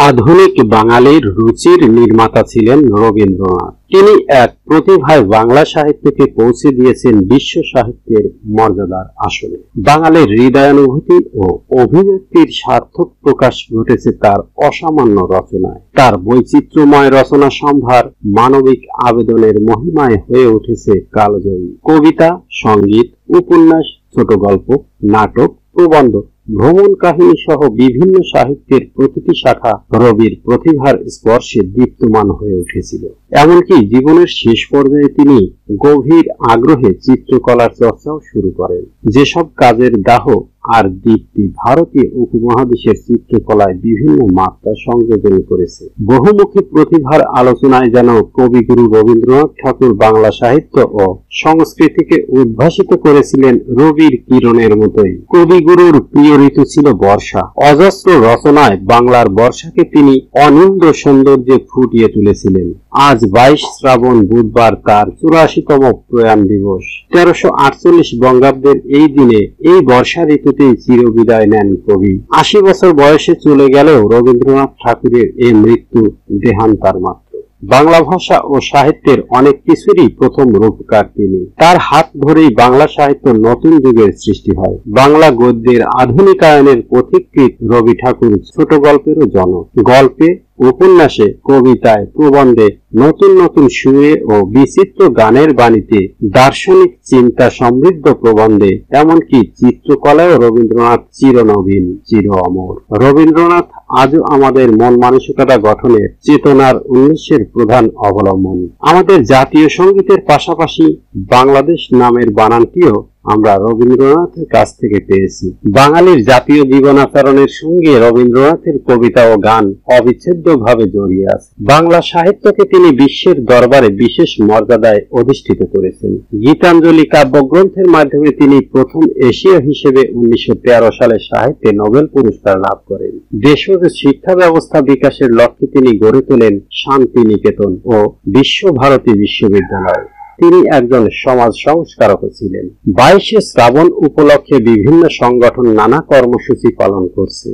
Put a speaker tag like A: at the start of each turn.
A: আধুনিক বাঙালির রুচির নির্মাতা ছিলেন রবীন্দ্রনাথ। তিনি এক প্রতিভায় বাংলা সাহিত্যকে পৌঁছে দিয়েছেন বিশ্ব সাহিত্যের মর্যাদার আসনে। বাঙালির হৃদয়ানুভূতি ও অভিব্যক্তির সার্থক প্রকাশ ঘটেছে তার অসামান্য রচনায়। তার বৈচিত্র্যময় রচনা সম্ভার মানবিক আবেদনের মহিমায় হয়ে উঠেছে কালজয়ী। কবিতা, সঙ্গীত, উপন্যাস, ছোট গল্প, নাটক, প্রবন্ধ, ভ্রমণ কাহিনী সহ বিভিন্ন সাহিত্যের প্রতিটি শাখা রবির প্রতিভার স্পর্শে দীপ্তমান হয়ে উঠেছিল। এমনকি জীবনের শেষ পর্যায়ে তিনি গভীর আগ্রহে চিত্রকলার চর্চাও শুরু করেন, যেসব কাজের দাহ আর দীপ্তি ভারতীয় উপমহাদেশের চিত্রকলায় বিভিন্ন মাত্রা সংযোজন করেছে। বহুমুখী প্রতিভার আলোচনায় যেন কবিগুরু রবীন্দ্রনাথ ঠাকুর বাংলা সাহিত্য ও সংস্কৃতিকে উদ্ভাসিত করেছিলেন রবির কিরণের মতোই। কবিগুরুর প্রিয় ঋতু ছিল বর্ষা। অজস্র রচনায় বাংলার বর্ষাকে তিনি অনিন্দ্য সৌন্দর্যে ফুটিয়ে তুলেছিলেন। আজ 22 শ্রাবণ বুধবার তার 84তম প্রয়াণ দিবস। 1348 বঙ্গাব্দের এই দিনে এই বর্ষা ঋতুতেই চিরবিদায় নেন কবি। 80 বছর বয়সে চলে গেলেও রবীন্দ্রনাথ ঠাকুরের এই মৃত্যু দেহান্তার মাত্র। বাংলা ভাষা ও সাহিত্যের অনেক কিছুরই প্রথম রূপকার তিনি। তার হাত ধরেই বাংলা সাহিত্য নতুন যুগের সৃষ্টি হয়। বাংলা গদ্যের আধুনিকায়নের পথিকৃৎ রবি ঠাকুর ছোট গল্পেরও জনক। গল্পে, উপন্যাসে, কবিতায়, প্রবন্ধে নতুন নতুন সুরে ও বিচিত্র গানের বাণীতে, দার্শনিক চিন্তা সমৃদ্ধ প্রবন্ধে, এমনকি চিত্রকলায়ও রবীন্দ্রনাথ চিরনবীন, চির অমর। রবীন্দ্রনাথ আজও আমাদের মন মানসিকতা গঠনের চেতনার উন্মেষের প্রধান অবলম্বন। আমাদের জাতীয় সঙ্গীতের পাশাপাশি বাংলাদেশ নামের বানানটিও আমরা রবীন্দ্রনাথের কাছ থেকে পেয়েছি। বাঙালির জাতীয় জীবনাচরণের সঙ্গে রবীন্দ্রনাথের কবিতা ও গান অবিচ্ছেদ্যভাবে জড়িয়ে আছে। বাংলা সাহিত্যকে তিনি বিশ্বের দরবারে বিশেষ মর্যাদায় অধিষ্ঠিত করেছেন। গীতাঞ্জলি কাব্যগ্রন্থের মাধ্যমে তিনি প্রথম এশীয় হিসেবে 1913 সালে সাহিত্যে নোবেল পুরস্কার লাভ করেন। দেশজ শিক্ষা ব্যবস্থা বিকাশের লক্ষ্যে তিনি গড়ে তোলেন শান্তিনিকেতন ও বিশ্বভারতী বিশ্ববিদ্যালয়। তিনি একজন সমাজ সংস্কারক ছিলেন। 22 শ্রাবণ উপলক্ষে বিভিন্ন সংগঠন নানা কর্মসূচি পালন করছে।